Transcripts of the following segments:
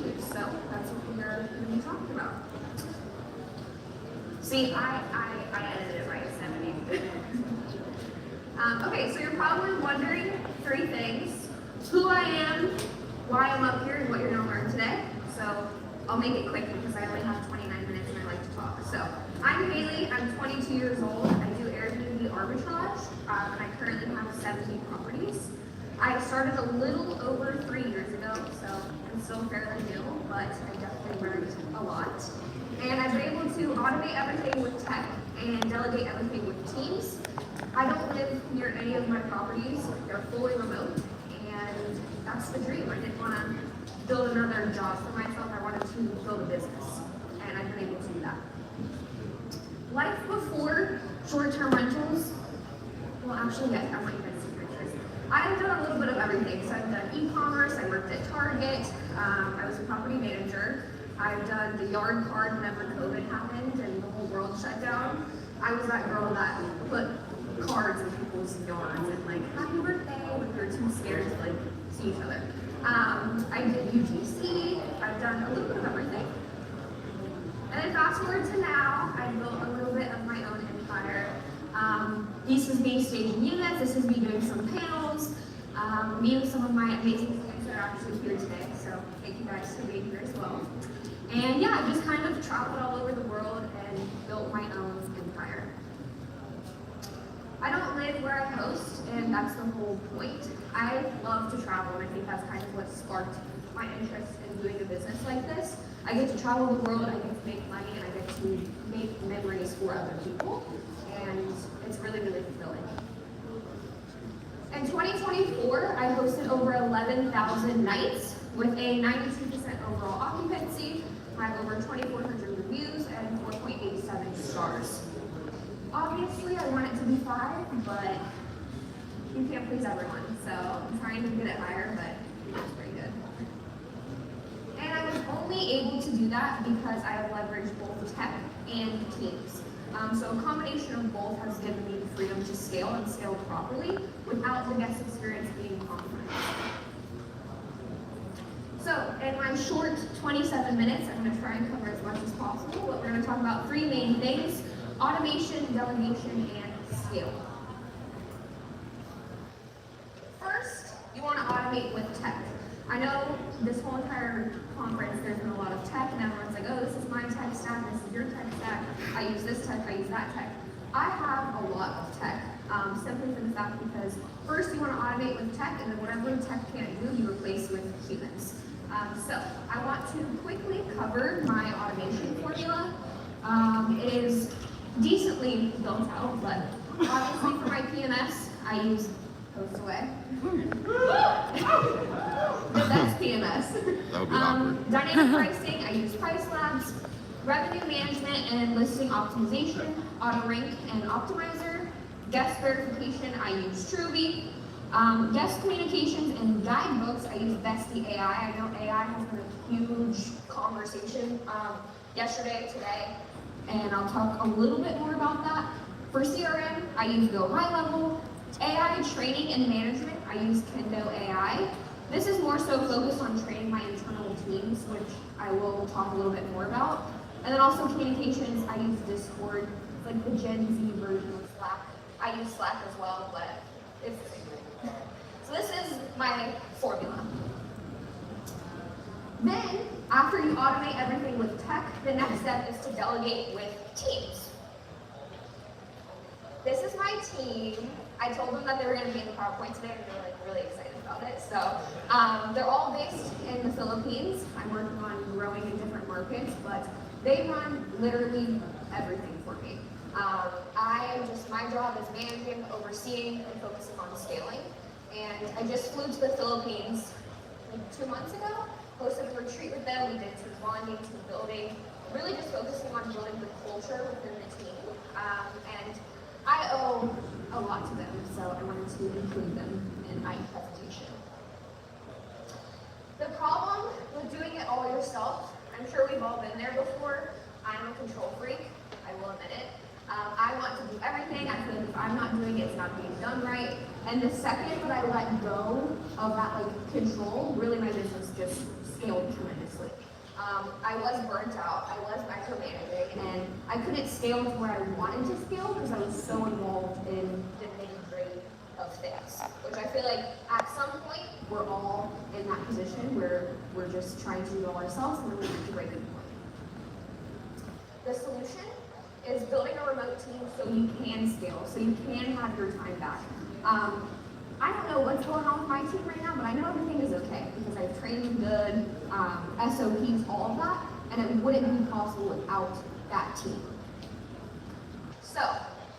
teams. So that's what we are going to be talking about. See, I edited it right, 70. Okay, so you're probably wondering three things: who I am, why I'm up here, and what you're going to learn today. So I'll make it quick because I only have 29 minutes and I like to talk. So I'm Hailie, I'm 22 years old. I do Airbnb arbitrage, and I currently have 70 properties. I started a little over 3 years ago, so I'm still fairly new, but I definitely learned a lot. And I've been able to automate everything with tech and delegate everything with teams. I don't live near any of my properties. They're fully remote, and that's the dream. I didn't want to build another job for myself. I wanted to build a business, and I've been able to do that. Life before short-term rentals, well, actually, yes, I want you guys to see pictures. I've done a little bit of everything. So I've done e-commerce, I worked at Target, I was a property manager. I've done the yard card whenever COVID happened and the whole world shut down. I was that girl that put cards in people's yards and like, happy birthday, when we were too scared to like see each other. I did UGC, I've done a little bit of everything. And then fast forward to now, I've built a little bit of my own empire. This is me staging units, this is me doing some panels, meeting some of my amazing clients that are actually here today, so thank you guys for being here as well. And yeah, I've just kind of traveled all over the world and built my own empire. I don't live where I host, and that's the whole point. I love to travel, and I think that's kind of what sparked my interest in doing a business like this. I get to travel the world, I get to make money, and I get to make memories for other people, and it's really, really fulfilling. In 2024, I hosted over 11,000 nights with a 92% overall occupancy. I have over 2,400 reviews and 4.87 stars. Obviously, I want it to be 5, but you can't please everyone, so I'm trying to get it higher, but it's pretty good. And I was only able to do that because I have leveraged both tech and teams. So a combination of both has given me the freedom to scale and scale properly without the guest experience being compromised. So in my short 27 minutes, I'm going to try and cover as much as possible, but we're going to talk about 3 main things: automation, delegation, and scale. First, you want to automate with tech. I know this whole entire conference, there's been a lot of tech, and everyone's like, oh, this is my tech stack, this is your tech stack, I use this tech, I use that tech. I have a lot of tech, simply for the fact because first you want to automate with tech, and then whatever tech can't do, you replace with humans. So I want to quickly cover my automation formula. It is decently built out, but obviously for my PMS, I use Post Away. That's PMS. That would be awkward. Dynamic pricing, I use Price Labs. Revenue management and listing optimization, auto rank and optimizer. Guest verification, I use Truby. Guest communications and guidebooks, I use Bestie AI. I know AI has been a huge conversation yesterday, today, and I'll talk a little bit more about that. For CRM, I use Go High Level. AI training and management, I use Kendo AI. This is more so focused on training my internal teams, which I will talk a little bit more about. And then also communications, I use Discord. It's like the Gen Z version of Slack. I use Slack as well, but it's the same thing. So this is my formula. Then, after you automate everything with tech, the next step is to delegate with teams. This is my team. I told them that they were going to be in the PowerPoint today, and they're like really excited about it. So they're all based in the Philippines. I'm working on growing in different markets, but they run literally everything for me. My job is managing, overseeing, and focusing on scaling. And I just flew to the Philippines like 2 months ago, hosted a retreat with them. We did some bonding, some building, really just focusing on building the culture within the team. And I owe a lot to them, so I wanted to include them in my presentation. The problem with doing it all yourself, I'm sure we've all been there before. I'm a control freak, I will admit it. I want to do everything. I feel like if I'm not doing it, it's not being done right. And the second that I let go of that control, really my business just scaled tremendously. I was burnt out, I was micromanaging, and I couldn't scale to where I wanted to scale because I was so involved in the nitty-gritty of things, which I feel like at some point we're all in that position where we're just trying to do it all ourselves and then we need to break a point. The solution is building a remote team so you can scale, so you can have your time back. I don't know what's going on with my team right now, but I know everything is okay because I've trained them good, SOPs, all of that, and it wouldn't be possible without that team. So,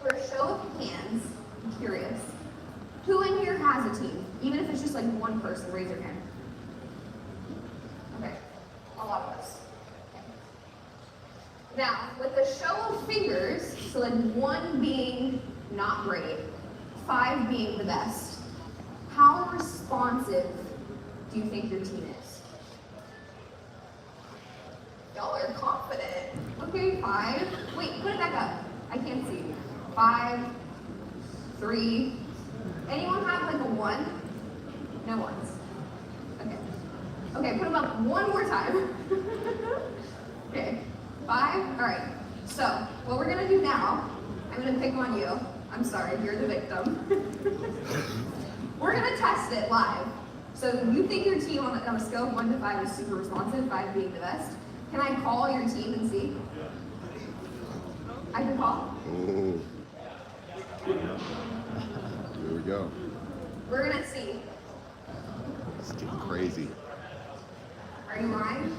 for a show of hands, I'm curious, who in here has a team? Even if it's just like one person, raise your hand. Okay, a lot of us. Okay. Now, with a show of fingers, so like 1 being not great, 5 being the best, how responsive do you think your team is? Y'all are confident. Okay, 5. Wait, put it back up. I can't see. 5, 3. Anyone have like a 1? No ones. Okay. Okay, put them up one more time. Okay, 5. All right. So what we're gonna do now, I'm gonna pick on you. I'm sorry, you're the victim. We're gonna test it live. So you think your team on a scale of 1 to 5 is super responsive, 5 being the best. Can I call your team and see? I can call? Oh. Here we go. We're gonna see. It's getting crazy. Are you lying?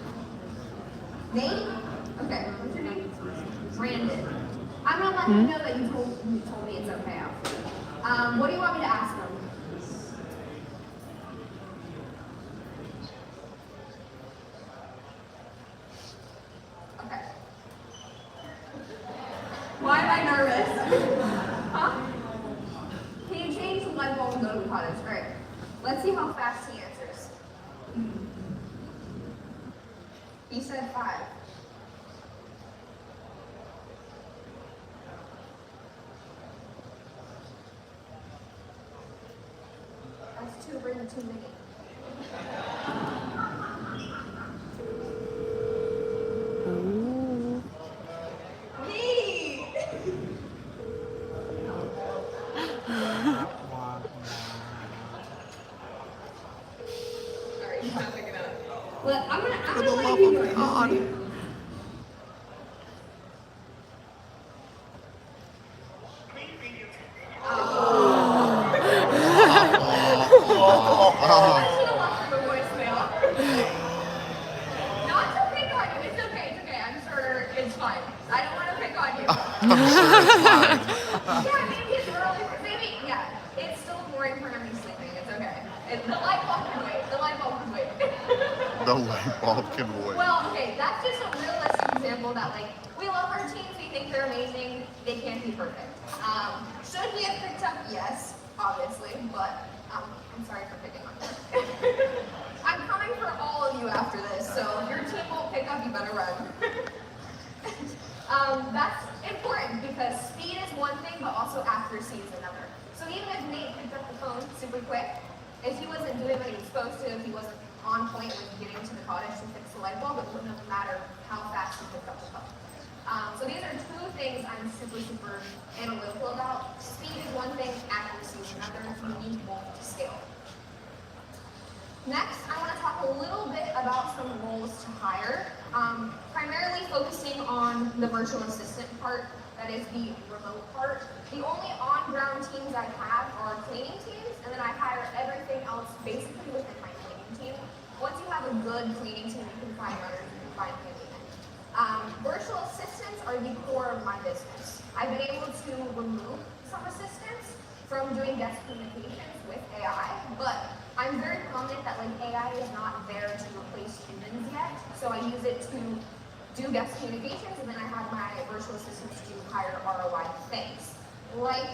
Nate? Okay, what's your name? Brandon. I'm gonna let him know that you told me it's okay after. What do you want me to ask him? Okay. Why am I nervous? Huh? Can you change the light bulb and go to the cottage? All right. Let's see how fast he answers. He said 5. That's 2 bring too many. Me! Alright, he's not picking up. Well, I'm gonna let you do it. Not to pick on you. It's okay. It's okay. I'm sure it's fine. I don't want to pick on you. Yeah, maybe it's early. Maybe, yeah. It's still boring for him. He's sleeping. It's okay. The light bulb can wait. The light bulb can wait. The light bulb can wait. Well, okay. That's just a realistic example that, like, we love our teams. We think they're amazing. They can't be perfect. Should we have picked up? Yes, obviously. But I'm sorry for picking on you. I'm coming for all of you after this, so if your team won't pick up, you better run. That's important because speed is one thing, but also accuracy is another. So even if Nate picked up the phone super quick, if he wasn't doing what he was supposed to, if he wasn't on point with getting to the cottage to fix the light bulb, it wouldn't have mattered how fast he picked up the phone. So these are 2 things I'm super analytical about. Speed is one thing, accuracy is another. You need both to scale. Next, I want to talk a little bit about some roles to hire, primarily focusing on the virtual assistant part, that is the remote part. The only on-ground teams I have are cleaning teams, and then I hire everything else basically within my cleaning team. Once you have a good cleaning team, you can find others, you can find handymen. Virtual assistants are the core of my business. I've been able to remove some assistants from doing guest communications with AI, but I'm very confident that like AI is not there to replace humans yet, so I use it to do guest communications, and then I have my virtual assistants do higher ROI things, like,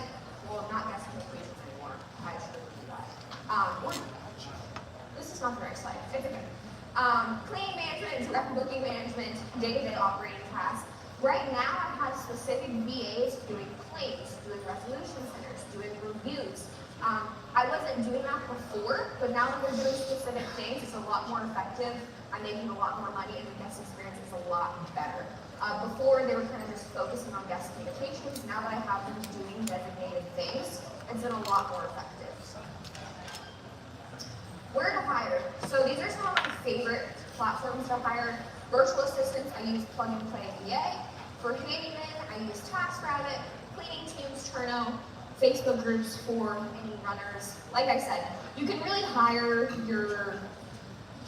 well, not guest communications anymore. I should do that. This is not the right slide. It's okay. Cleaning management, direct booking management, day-to-day operating tasks. Right now, I have specific VAs doing claims, doing resolution centers, doing reviews, I wasn't doing that before, but now that we're doing specific things, it's a lot more effective. I'm making a lot more money, and the guest experience is a lot better. Before, they were kind of just focusing on guest communications. Now that I have them doing designated things, it's been a lot more effective. Where to hire? So these are some of my favorite platforms to hire. Virtual assistants, I use Plug and Play VA. For handyman, I use TaskRabbit. Cleaning teams, Turno. Facebook groups for any runners. Like I said, you can really hire your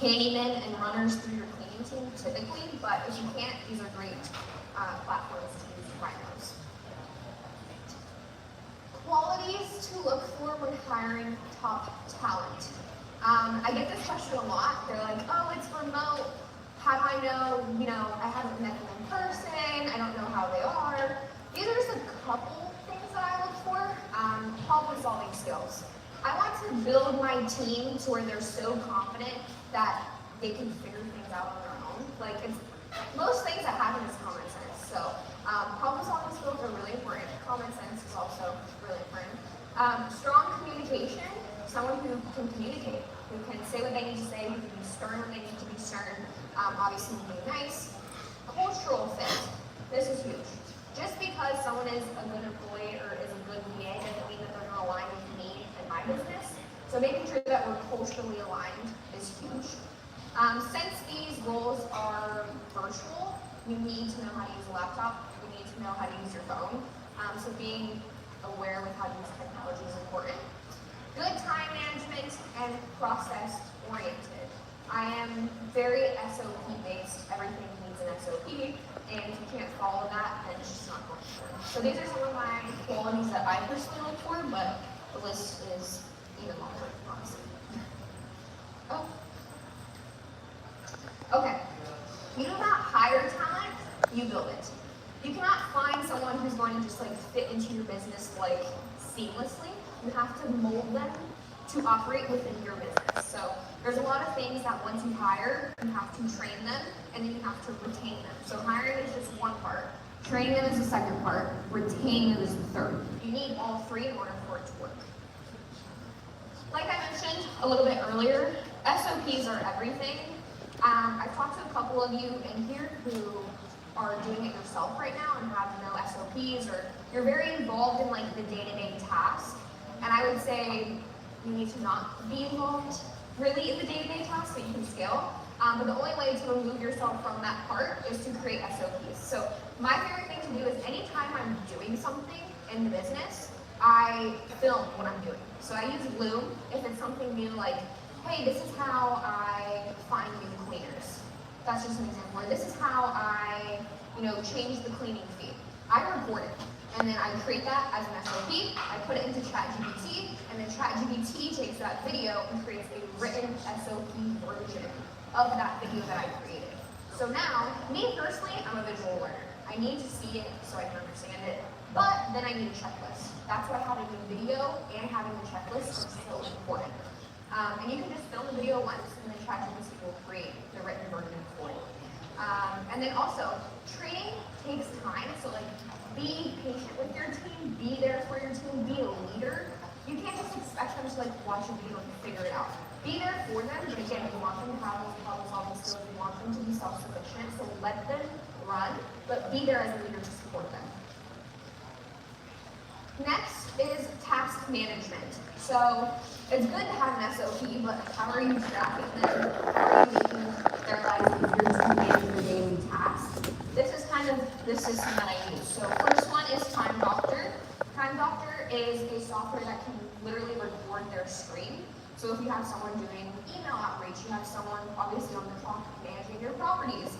handymen and runners through your cleaning team typically, but if you can't, these are great platforms to use to find those. Qualities to look for when hiring top talent. I get this question a lot. They're like, oh, it's remote. How do I know, I haven't met them in person. I don't know how they are. These are just a couple things that I look for. Problem solving skills. I want to build my team to where they're so confident that they can figure things out on their own. Like, most things that happen is common sense. So problem solving skills are really important. Common sense is also really important. Strong communication, someone who can communicate, who can say what they need to say, who can be stern when they need to be stern, obviously being nice. Cultural fit, this is huge. Just because someone is a good employee or is a good VA doesn't mean that they're going to align with me and my business. So making sure that we're culturally aligned is huge. Since these roles are virtual, you need to know how to use a laptop. You need to know how to use your phone. So being aware with how to use technology is important. Good time management and process oriented. I am very SOP based. Everything needs an SOP, and if you can't follow that, then it's just not going to work. So these are some of my qualities that I personally look for, but the list is even longer, honestly. Oh. Okay. You do not hire talent, you build it. You cannot find someone who's going to just fit into your business seamlessly. You have to mold them to operate within your business. So there's a lot of things that once you hire, you have to train them, and then you have to retain them. So hiring is just one part. Training them is the second part. Retaining them is the third. You need all three in order for it to work. Like I mentioned a little bit earlier, SOPs are everything. I've talked to a couple of you in here who are doing it yourself right now and have no SOPs, or you're very involved in the day-to-day tasks. And I would say you need to not be involved really in the day-to-day tasks so you can scale. But the only way to remove yourself from that part is to create SOPs. So my favorite thing to do is anytime I'm doing something in the business, I film what I'm doing. So I use Loom if it's something new, like, hey, this is how I find new cleaners. That's just an example. Or this is how I, change the cleaning feed. I record it, and then I create that as an SOP. I put it into ChatGPT, and then ChatGPT takes that video and creates a written SOP version of that video that I created. So now, me personally, I'm a visual learner. I need to see it so I can understand it, but then I need a checklist. That's why having a video and having a checklist is so important. And you can just film the video once, and then ChatGPT will create the written version for you. And then also, training takes time, so be patient with your team, be there for your team, be a leader. You can't just expect them to watch a video and figure it out. Be there for them, but again, you want them to have those problem-solving skills, you want them to be self-sufficient, so let them run, but be there as a leader to support them. Next is task management. So it's good to have an SOP, but how are you tracking them? How are you making their lives easier to manage their daily tasks? This is kind of the system that I use. So first one is Time Doctor. Time Doctor is a software that can literally record their screen. So if you have someone doing email outreach, you have someone obviously on the clock managing your properties.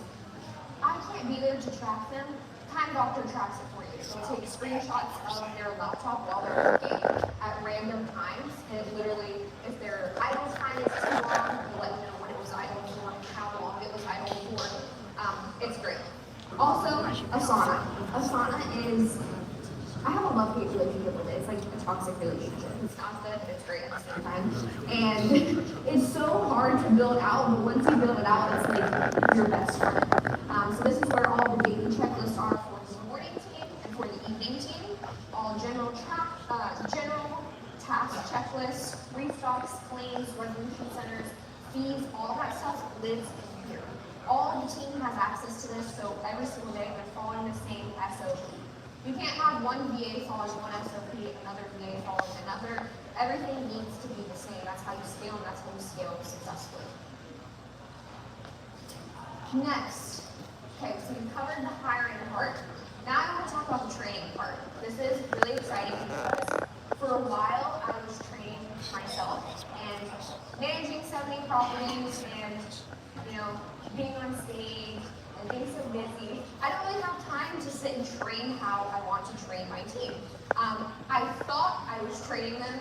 I can't be there to track them. Time Doctor tracks it for you. So take screenshots of their laptop while they're working at random times, and it literally, if their idle time is too long, it'll let you know when it was idle for, how long it was idle for. It's great. Also, Asana. Asana is, I have a love-hate relationship with it. It's like a toxic relationship. It's not good, but it's great at the same time. And it's so hard to build out, but once you build it out, it's your best friend. So this is where all the daily checklists are for the morning team and for the evening team. All general task checklists talks, claims, resolution centers, fees, all that stuff lives in here. All of the team has access to this, so every single day they're following the same SOP. You can't have one VA following one SOP, another VA following another. Everything needs to be the same. That's how you scale, and that's how you scale successfully. Next, okay, so we've covered the hiring part. Now I want to talk about the training part. This is really exciting because for a while I was training myself and managing 70 properties and, being on stage and being so busy. I don't really have time to sit and train how I want to train my team. I thought I was training them,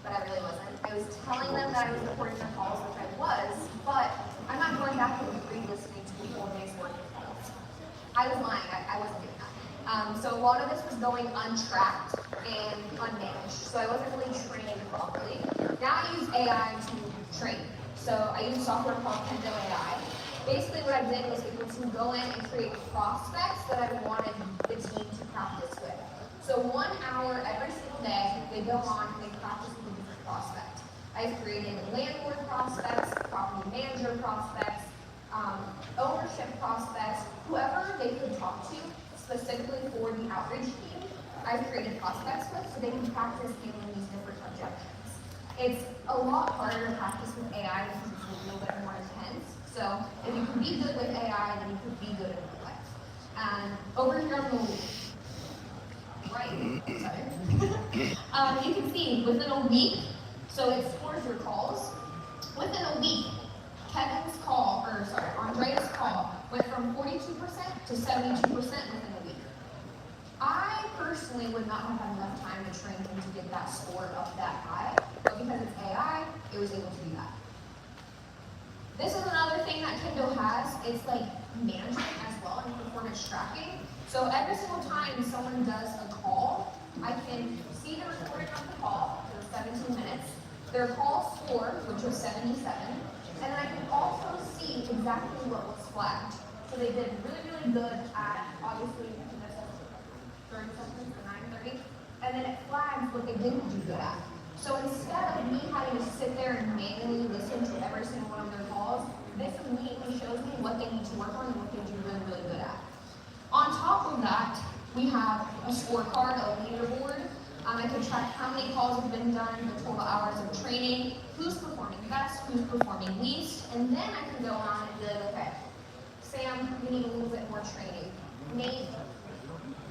but I really wasn't. I was telling them that I was recording their calls, which I was, but I'm not going back and re-listening to the whole day's work of calls. I was lying. I wasn't doing that. So a lot of this was going untracked and unmanaged. So I wasn't really training properly. Now I use AI to train. So I use software called Kendo AI. Basically what I did was able to go in and create prospects that I wanted the team to practice with. So 1 hour every single day, they go on and they practice with a different prospect. I've created landlord prospects, property manager prospects, ownership prospects, whoever they could talk to specifically for the outreach team, I've created prospects with so they can practice handling these different objections. It's a lot harder to practice with AI because it's a little bit more intense. So if you can be good with AI, then you can be good in real life. And over here on the right, sorry, you can see within a week, so it scores your calls. Within a week, Andrea's call went from 42% to 72% within a week. I personally would not have had enough time to train him to get that score up that high, but because it's AI, it was able to do that. This is another thing that Kendo has. It's like management as well and performance tracking. So every single time someone does a call, I can see the recording of the call for 17 minutes, their call score, which was 77, and then I can also see exactly what was flagged. So they did really, really good at, obviously, 30 seconds or 9:30, and then it flags what they didn't do good at. So instead of me having to sit there and manually listen to every single one of their calls, this immediately shows me what they need to work on and what they do really, really good at. On top of that, we have a scorecard, a leaderboard. I can track how many calls have been done, the total hours of training, who's performing best, who's performing least, and then I can go on and be like, okay, Sam, you need a little bit more training. Nate,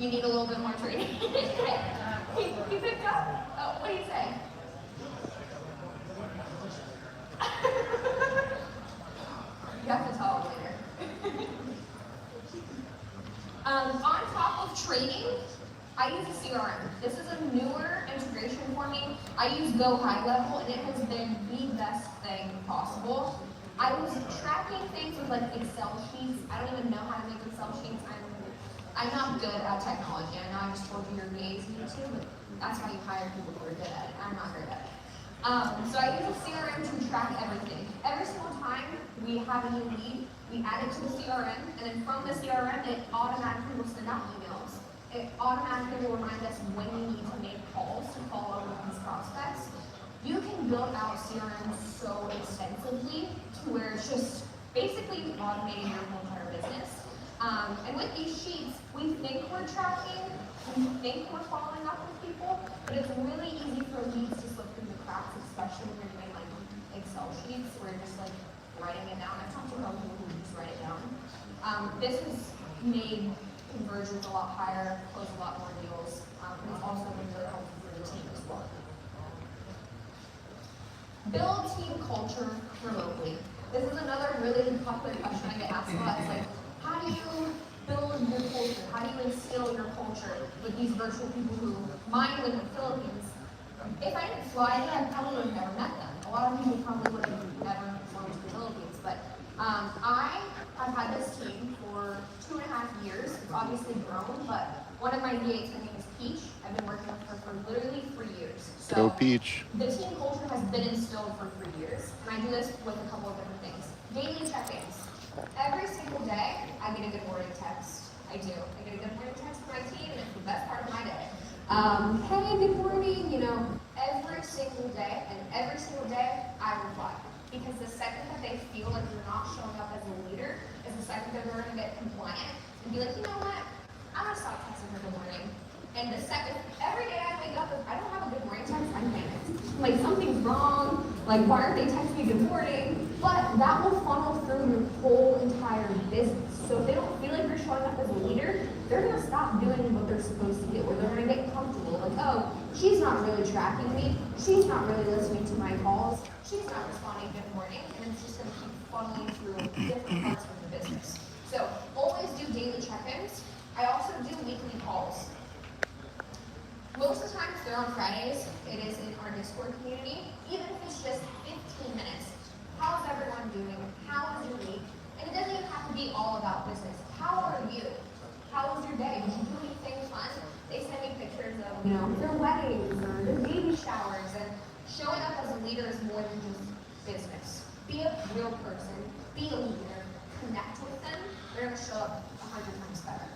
you need a little bit more training. He picked up? Oh, what do you say? You have to tell him later. On top of training, I use a CRM. This is a newer integration for me. I use Go High Level, and it has been the best thing possible. I was tracking things with like Excel sheets. I don't even know how to make Excel sheets. I'm not good at technology. I know I just told you your VAs need to, but that's how you hire people who are good at it. I'm not good at it. So I use a CRM to track everything. Every single time we have a new lead, we add it to the CRM, and then from the CRM, it automatically will send out emails. It automatically will remind us when we need to make calls to follow up with these prospects. You can build out CRM so extensively to where it's just basically automating your whole entire business. And with these sheets, we think we're tracking, we think we're following up with people, but it's really easy for leads to slip through the cracks, especially when you're doing like Excel sheets where you're just like writing it down. I've talked to a couple people who just write it down. This has made conversions a lot higher, closed a lot more deals, and it's also been really helpful for the team as well. Build team culture remotely. This is another really popular question I get asked a lot. It's like, how do you build your culture? How do you instill your culture with these virtual people who mine live in the Philippines? If I didn't fly there, I probably would have never met them. A lot of people probably would have never flown to the Philippines. But I have had this team for 2.5 years. It's obviously grown, but one of my VAs, her name is Peach. I've been working with her for literally 3 years. So Go Peach. the team culture has been instilled for 3 years, and I do this with a couple of different things. Daily check-ins. Every single day, I get a good morning text. I do. I get a good morning text from my team, and it's the best part of my day. Hey, good morning. Every single day, and every single day, I reply. Because the second that they feel like you're not showing up as a leader is the second that they're gonna get compliant and be like, you know what, I'm gonna stop texting her good morning. And the second, every day I wake up, if I don't have a good morning text, I'm panicked. Like something's wrong, like why aren't they texting me good morning? But that will funnel through your whole entire business. So if they don't feel like you're showing up as a leader, they're gonna stop doing what they're supposed to do, or they're gonna get comfortable. Like, oh, she's not really tracking me, she's not really listening to my calls, she's not responding good morning, and it's just gonna keep funneling through different parts of the business. So always do daily check-ins. I also do weekly calls. Most of the time, if they're on Fridays, it is in our Discord community, even if it's just 15 minutes. How's everyone doing? How was your week? And it doesn't even have to be all about business. How are you? How was your day? Did you do anything fun? They send me pictures of, their weddings or their baby showers, and showing up as a leader is more than just business. Be a real person, be a leader, connect with them, they're gonna show up 100 times better.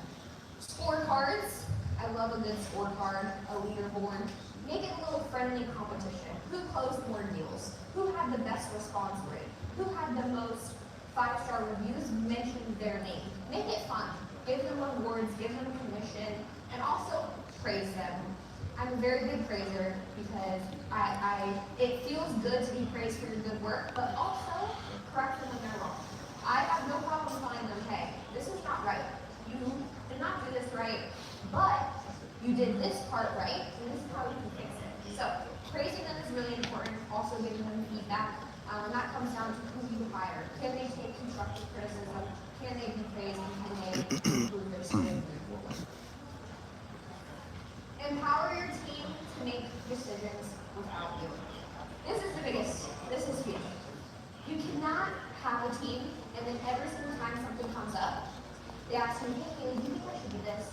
Scorecards. I love a good scorecard, a leaderboard. Make it a little friendly competition. Who closed more deals? Who had the best response rate? Who had the most 5-star reviews? Mention their name. Make it fun. Give them awards, give them commission, and also praise them. I'm a very good praiser because it feels good to be praised for your good work, but also correct them when they're wrong. I have no problem telling them, hey, this is not right. You did not do this right. But you did this part right, and this is how you can fix it. So praising them is really important. Also giving them feedback, and that comes down to who you hire. Can they take constructive criticism? Can they be praised? And can they improve their skill? Empower your team to make decisions without you. This is the biggest. This is huge. You cannot have a team, and then every single time something comes up, they ask me, hey, do you think I should do this?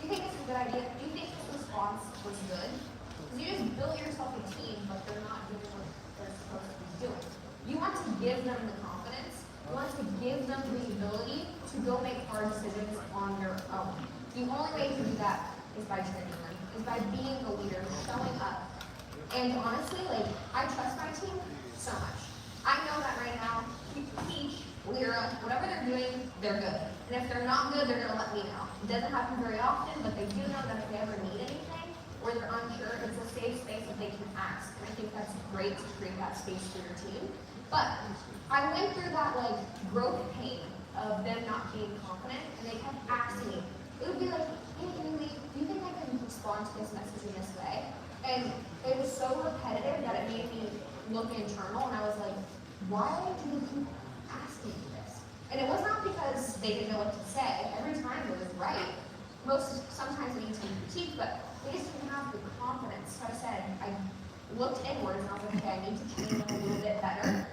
Do you think this is a good idea? Do you think this response was good? Because you just built yourself a team, but they're not doing what they're supposed to be doing. You want to give them the confidence. You want to give them the ability to go make hard decisions on their own. The only way to do that is by training them, is by being a leader, showing up. And honestly, I trust my team so much. I know that right now, Peach, Lyra, whatever they're doing, they're good. And if they're not good, they're gonna let me know. It doesn't happen very often, but they do know that if they ever need anything, or they're unsure, it's a safe space that they can ask. And I think that's great to create that space for your team. But I went through that growth pain of them not being confident, and they kept asking me. It would be like, hey, Hailie, do you think I can respond to this message in this way? And it was so repetitive that it made me look internal, and I was like, why do you keep asking me this? And it was not because they didn't know what to say. Every time it was right. Sometimes they need to be critiqued, but they just didn't have the confidence. So I said, I looked inward and I was like, okay, I need to train them a little bit better.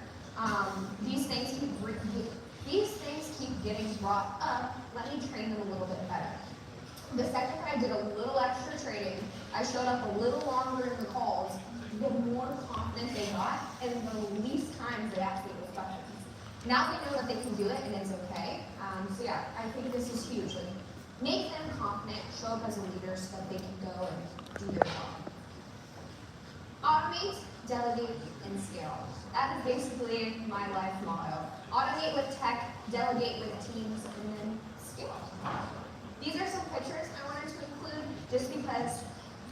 These things keep getting brought up. Let me train them a little bit better. The second I did a little extra training, I showed up a little longer in the calls, the more confident they got, and the least times they asked me those questions. Now they know that they can do it and it's okay. So yeah, I think this is huge. Make them confident, show up as a leader so that they can go and do their job. Automate, delegate, and scale. That is basically my life motto. Automate with tech, delegate with teams, and then scale. These are some pictures I wanted to include just because,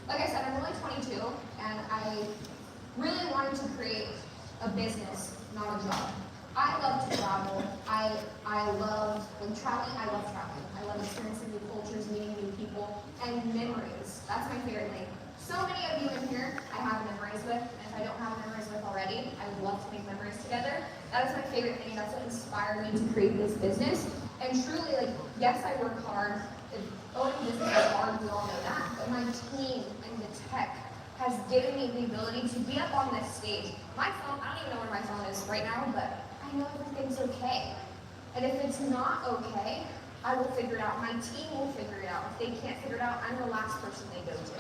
like I said, I'm only 22 and I really wanted to create a business, not a job. I love to travel. I love traveling. I love traveling. I love experiencing new cultures, meeting new people, and memories. That's my favorite thing. So many of you in here I have memories with, and if I don't have memories with already, I would love to make memories together. That is my favorite thing. That's what inspired me to create this business. And truly, yes, I work hard. Owning business is hard, we all know that. But my team and the tech has given me the ability to be up on this stage. My phone, I don't even know where my phone is right now, but I know everything's okay. And if it's not okay, I will figure it out. My team will figure it out. If they can't figure it out, I'm the last person they go to.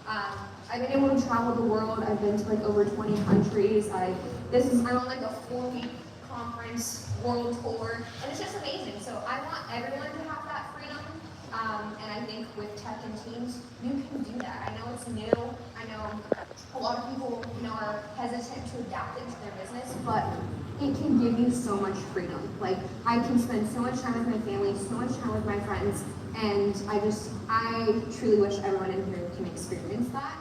I've been able to travel the world. I've been to over 20 countries. I'm on a 4-week conference world tour, and it's just amazing. So I want everyone to have that freedom. And I think with tech and teams, you can do that. I know it's new. I know a lot of people, are adapted to their business, but it can give you so much freedom. Like, I can spend so much time with my family, so much time with my friends, and I truly wish everyone in here can experience that.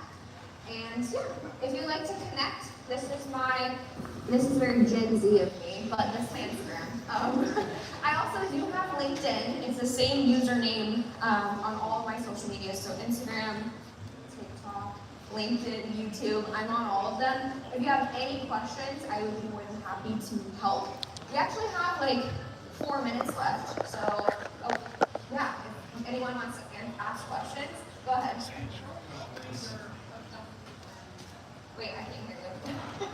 And yeah, if you'd like to connect, this is very Gen Z of me, but this is my Instagram. I also do have LinkedIn. It's the same username on all of my social media, so Instagram, TikTok, LinkedIn, YouTube. I'm on all of them. If you have any questions, I would be more than happy to help. We actually have like 4 minutes left, so yeah, if anyone wants to ask questions, go ahead. Wait, I can't hear you.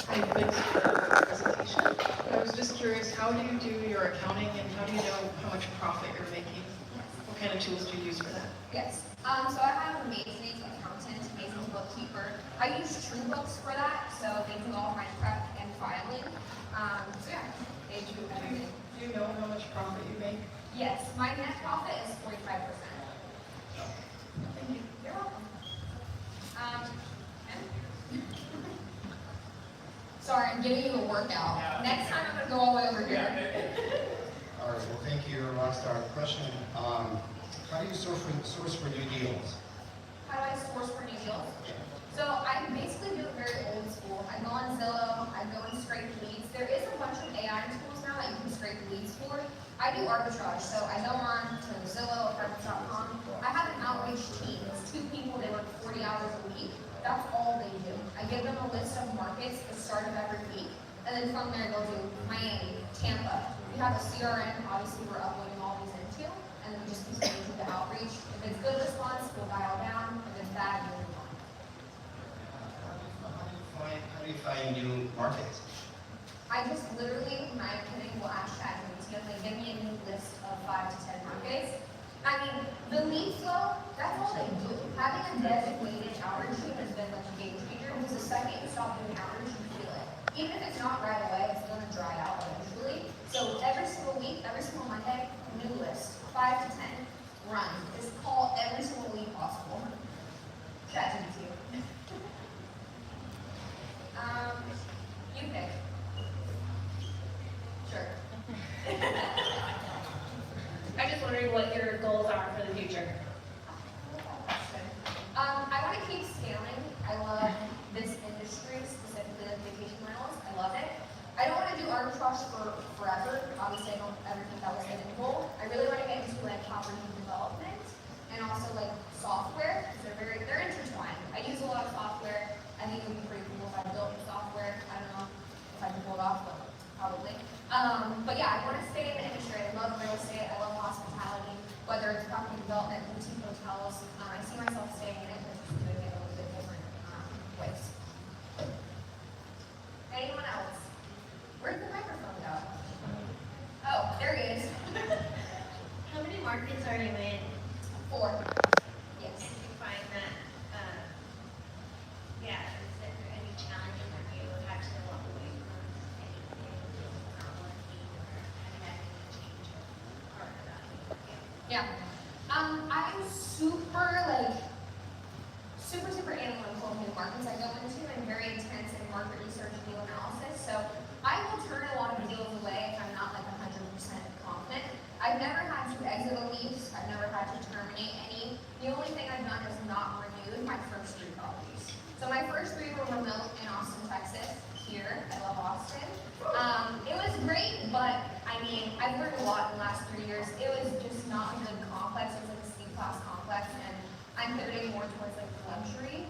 Hi, thanks for the presentation. I was just curious, how do you do your accounting and how do you know how much profit you're making? What kind of tools do you use for that? Yes. So I have an amazing accountant, amazing bookkeeper. I use TrueBooks for that, so they do all my prep and filing. So yeah, they do everything. Do you know how much profit you make? Yes, my net profit is 45%. Thank you. You're welcome. Sorry, I'm giving you a workout. Next time I'm going to go all the way over here. All right, well, thank you, Rockstar. Question, how do you source for new deals? How do I source for new deals? So I basically do it very old school. I go on Zillow, I go and scrape leads. There is a bunch of AI tools now that you can scrape leads for. I do arbitrage, so I go on to Zillow, apartments.com. I have an outreach team. It's 2 people, they work 40 hours a week. That's all they do. I give them a list of markets at the start of every week, and then from there they'll do Miami, Tampa. We have a CRM, obviously we're uploading all these into, and then we just continue to do the outreach. If it's good response, we'll dial down. If it's bad, we'll move on. How do you find new markets? I just literally, when I'm kidding, will ask ChatGPT, and they give me a new list of 5 to 10 markets. I mean, the lead flow, that's all they do. Having a designated outreach team has been like a game changer, because the second you stop doing outreach, you feel it. Even if it's not right away, it's going to dry out eventually. So every single week, every single Monday, new list, 5 to 10, run. Just call every single lead possible. ChatGPT. You pick. Sure. I'm just wondering what your goals are for the future. I want to keep scaling. I love this industry, specifically the vacation rentals. I love it. I don't want to do arbitrage for forever. Obviously, I don't ever think that was the end goal. I really want to get into like property development and also like software, because they're intertwined. I use a lot of software. I think it would be pretty cool if I built software. I don't know if I can pull it off, but probably. But yeah, I want to stay in the industry. I love real estate. I love hospitality, whether it's property development, boutique hotels. I see myself staying in it, but just doing it a little bit different ways. Anyone else? Where'd the microphone go? Oh, there he is. How many markets are you in? 4. And Yes. do you find that, is there any challenges that you had to walk away from anything that's not working or have you had to change part of that? Yeah. I'm super analytical in new markets I go into. I'm very intense in market research and deal analysis. So I will turn a lot of deals away if I'm not like 100% confident. I've never had to exit a lease. I've never had to terminate any. The only thing I've done is not renewed my first 3 properties. So my first 3 were remote in Austin, Texas. Here, I love Austin. It was great, but I mean, I've learned a lot in the last 3 years. It was just not a good complex. It was like a C-class complex, and I'm pivoting more towards like luxury.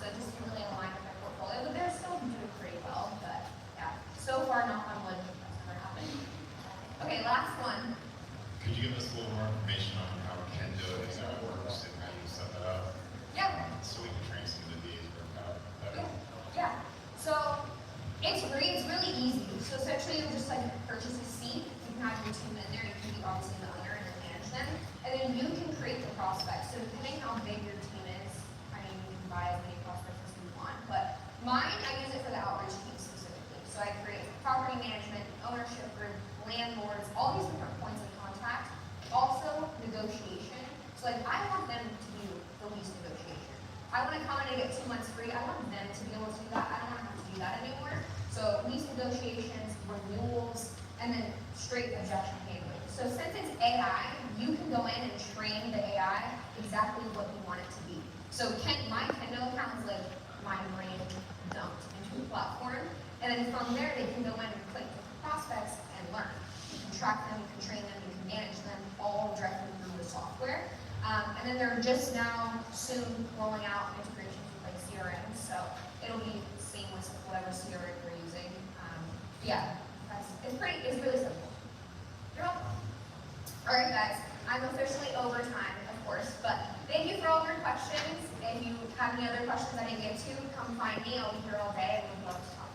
So it just didn't really align with my portfolio, but they're still doing pretty well. But yeah, so far, knock on wood, that's never happened. Okay, last one. Could you give us a little more information on how Ken does how it works and how you set that up? Yeah. So we can train some of the Ds work out better. Yeah. So it's great. It's really easy. So essentially, you just like purchase a seat. You can have your team in there. You can be obviously the owner and then manage them, and then you can create the prospects. So depending how big your team is, I mean, you can buy as many prospects as you want. But mine, I use it for the outreach team specifically. So I create property management, ownership group, landlords, all these different points of contact. Also, negotiation. So like, I want them to do the lease negotiation. I want to come in and get 2 months free. I want them to be able to do that. I don't want to have to do that anymore. So lease negotiations, renewals, and then straight objection handling. So since it's AI, you can go in and train the AI exactly what you want it to be. So my Kendo account is like my brain dumped into a platform. And then from there, they can go in and click prospects and learn. You can track them, you can train them, you can manage them all directly through the software. And then they're just now soon rolling out integrations with like CRM, so it'll be seamless with whatever CRM you're using. Yeah, it's really simple. You're welcome. All right, guys, I'm officially over time, of course, but thank you for all of your questions. If you have any other questions I didn't get to, come find me. I'll be here all day and we'd love to talk.